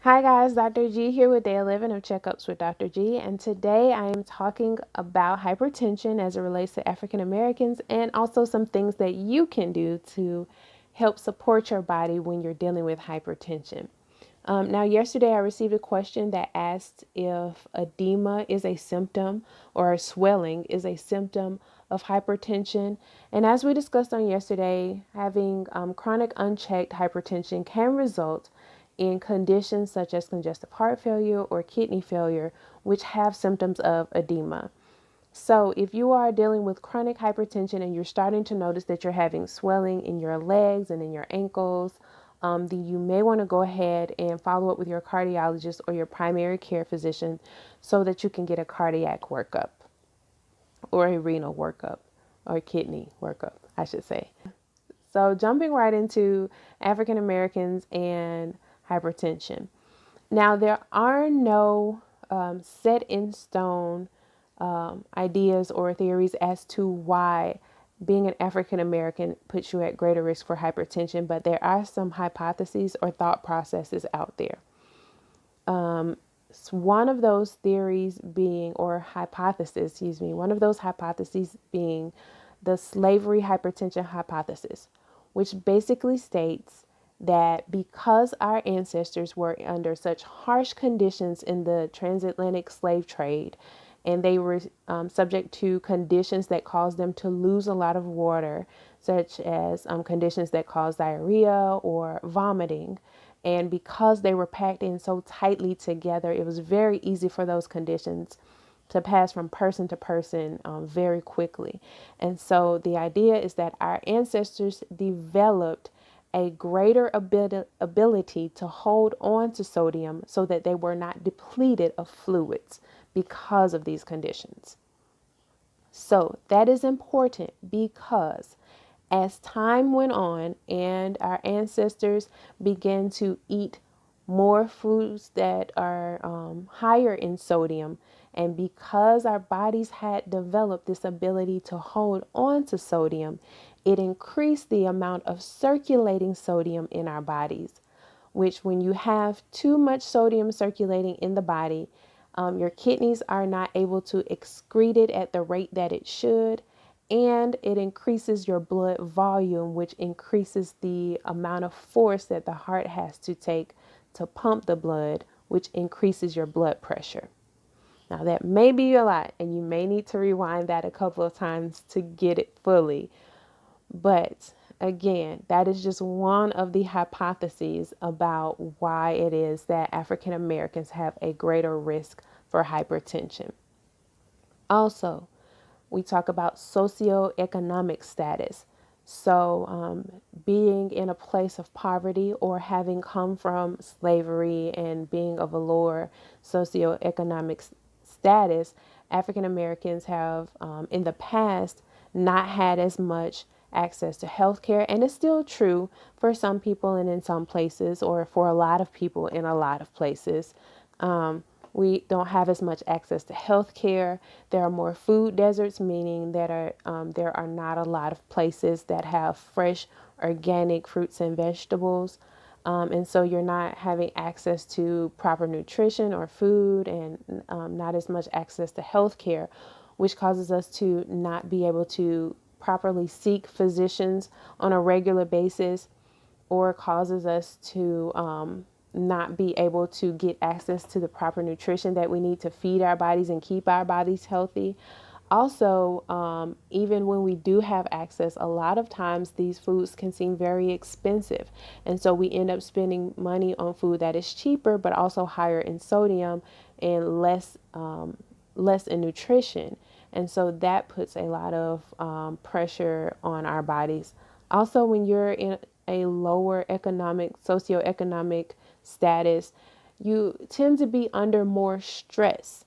Hi guys, Dr. G here with day 11 of Checkups with Dr. G, and today I am talking about hypertension as it relates to African Americans and also some things that you can do to help support your body when you're dealing with hypertension. Now, yesterday I received a question that asked if edema is a symptom or swelling is a symptom of hypertension. And as we discussed on yesterday, having chronic unchecked hypertension can result in conditions such as congestive heart failure or kidney failure, which have symptoms of edema. So, if you are dealing with chronic hypertension and you're starting to notice that you're having swelling in your legs and in your ankles, then you may want to go ahead and follow up with your cardiologist or your primary care physician so that you can get a cardiac workup or a renal workup or kidney workup, I should say. So, jumping right into African Americans and hypertension. Now, there are no set in stone ideas or theories as to why being an African American puts you at greater risk for hypertension, but there are some hypotheses or thought processes out there. One of those theories being, or hypothesis, excuse me, one of those hypotheses being the slavery hypertension hypothesis, which basically states that because our ancestors were under such harsh conditions in the transatlantic slave trade, and they were subject to conditions that caused them to lose a lot of water, such as conditions that cause diarrhea or vomiting. And because they were packed in so tightly together, it was very easy for those conditions to pass from person to person very quickly. And so the idea is that our ancestors developed a greater ability to hold on to sodium so that they were not depleted of fluids because of these conditions. So that is important because as time went on and our ancestors began to eat more foods that are higher in sodium, and because our bodies had developed this ability to hold on to sodium, it increased the amount of circulating sodium in our bodies, which when you have too much sodium circulating in the body, your kidneys are not able to excrete it at the rate that it should, and it increases your blood volume, which increases the amount of force that the heart has to take to pump the blood, which increases your blood pressure. Now, that may be a lot, and you may need to rewind that a couple of times to get it fully. But again, that is just one of the hypotheses about why it is that African Americans have a greater risk for hypertension. Also, we talk about socioeconomic status. So, being in a place of poverty or having come from slavery and being of a lower socioeconomic status, African Americans have in the past not had as much access to health care. And it's still true for some people and in some places, or for a lot of people in a lot of places. We don't have as much access to health care. There are more food deserts, meaning that there are not a lot of places that have fresh organic fruits and vegetables. And so you're not having access to proper nutrition or food, and not as much access to health care, which causes us to not be able to properly seek physicians on a regular basis, or causes us to not be able to get access to the proper nutrition that we need to feed our bodies and keep our bodies healthy. Also, even when we do have access, a lot of times these foods can seem very expensive. And so we end up spending money on food that is cheaper, but also higher in sodium and less in nutrition. And so that puts a lot of pressure on our bodies. Also, when you're in a lower socioeconomic status, you tend to be under more stress.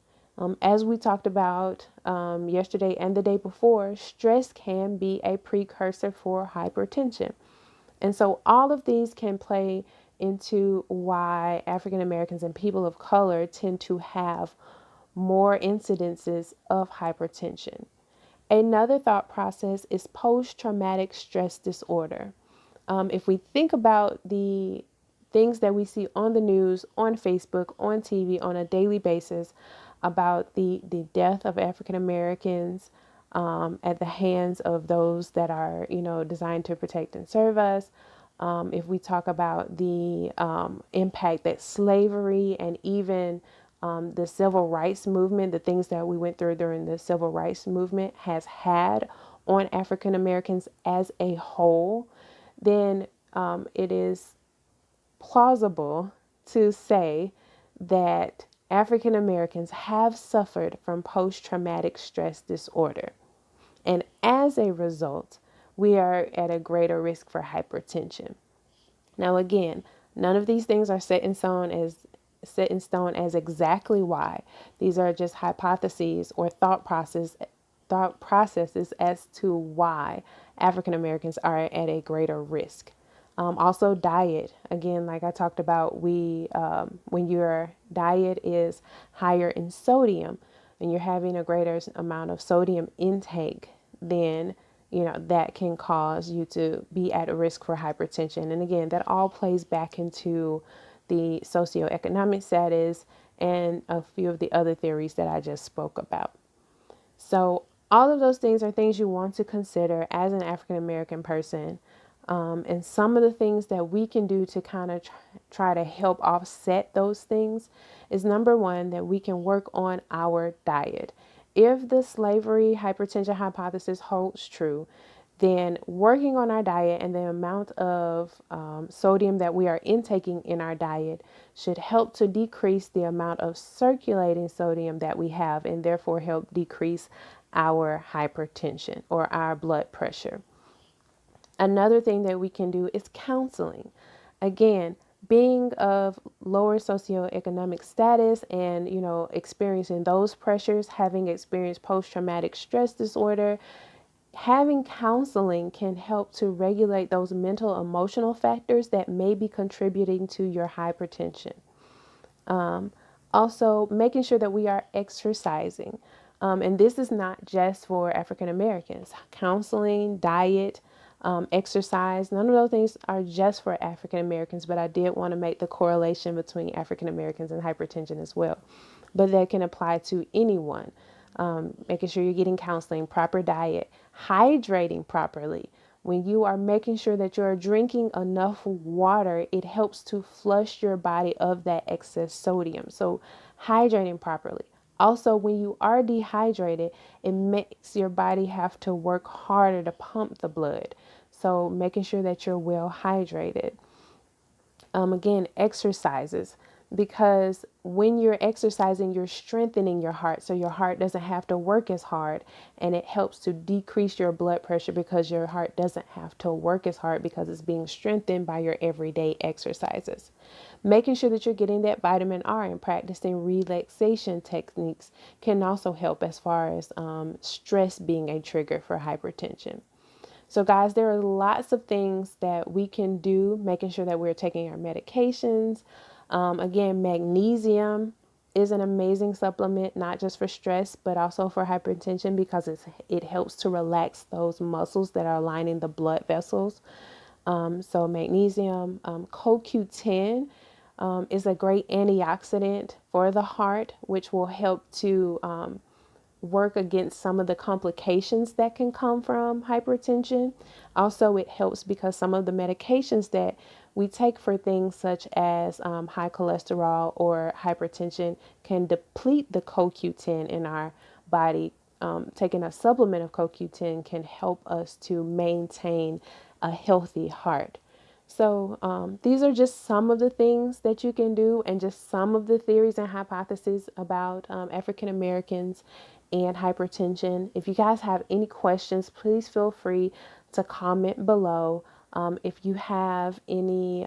As we talked about yesterday and the day before, stress can be a precursor for hypertension. And so all of these can play into why African Americans and people of color tend to have more incidences of hypertension. Another thought process is post traumatic stress disorder. If we think about the things that we see on the news, on Facebook, on TV on a daily basis about the death of African Americans at the hands of those that are, designed to protect and serve us. If we talk about the impact that slavery and even the civil rights movement, the things that we went through during the civil rights movement has had on African Americans as a whole, then it is plausible to say that African Americans have suffered from post traumatic stress disorder. And as a result, we are at a greater risk for hypertension. Now, again, none of these things are set in stone as exactly why. These are just hypotheses or thought processes as to why African Americans are at a greater risk. Also, diet. Again, like I talked about, when your diet is higher in sodium and you're having a greater amount of sodium intake, then that can cause you to be at a risk for hypertension. And again, that all plays back into the socioeconomic status and a few of the other theories that I just spoke about. So all of those things are things you want to consider as an African American person. And some of the things that we can do to kind of try to help offset those things is, number one, that we can work on our diet. If the slavery hypertension hypothesis holds true, then working on our diet and the amount of sodium that we are intaking in our diet should help to decrease the amount of circulating sodium that we have, and therefore help decrease our hypertension or our blood pressure. Another thing that we can do is counseling. Again, being of lower socioeconomic status and, experiencing those pressures, having experienced post-traumatic stress disorder, having counseling can help to regulate those mental emotional factors that may be contributing to your hypertension. Also, making sure that we are exercising. And this is not just for African Americans. Counseling, diet, exercise, none of those things are just for African Americans, but I did want to make the correlation between African Americans and hypertension as well. But that can apply to anyone. Making sure you're getting counseling, proper diet, hydrating properly. When you are making sure that you're drinking enough water, it helps to flush your body of that excess sodium. So, hydrating properly. Also, when you are dehydrated, it makes your body have to work harder to pump the blood. So, making sure that you're well hydrated. Again, exercises, because when you're exercising, you're strengthening your heart, so your heart doesn't have to work as hard, and it helps to decrease your blood pressure because your heart doesn't have to work as hard because it's being strengthened by your everyday exercises. Making sure that you're getting that vitamin R and practicing relaxation techniques can also help as far as stress being a trigger for hypertension. So, guys, there are lots of things that we can do, making sure that we're taking our medications. Again, magnesium is an amazing supplement, not just for stress, but also for hypertension, because it helps to relax those muscles that are lining the blood vessels. So magnesium, CoQ10 is a great antioxidant for the heart, which will help to work against some of the complications that can come from hypertension. Also, it helps because some of the medications that we take for things such as high cholesterol or hypertension can deplete the CoQ10 in our body. Taking a supplement of CoQ10 can help us to maintain a healthy heart. So these are just some of the things that you can do, and just some of the theories and hypotheses about African Americans and hypertension. If you guys have any questions, please feel free to comment below. If you have any,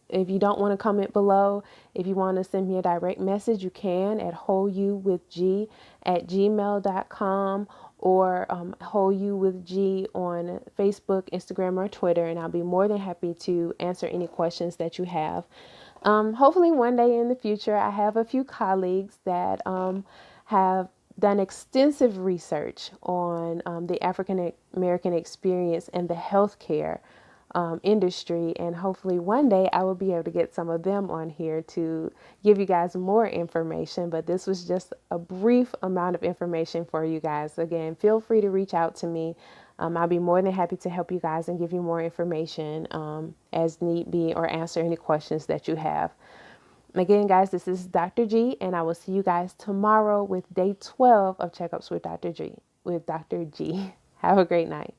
if you don't want to comment below, if you want to send me a direct message, you can at wholeyouwithg@gmail.com, or wholeyouwithg on Facebook, Instagram, or Twitter, and I'll be more than happy to answer any questions that you have. Hopefully one day in the future, I have a few colleagues that have done extensive research on the African American experience and the healthcare industry, and hopefully one day I will be able to get some of them on here to give you guys more information. But this was just a brief amount of information for you guys. Again, feel free to reach out to me. I'll be more than happy to help you guys and give you more information as need be, or answer any questions that you have. Again, guys, this is Dr. G, and I will see you guys tomorrow with day 12 of Checkups with Dr. G. Have a great night.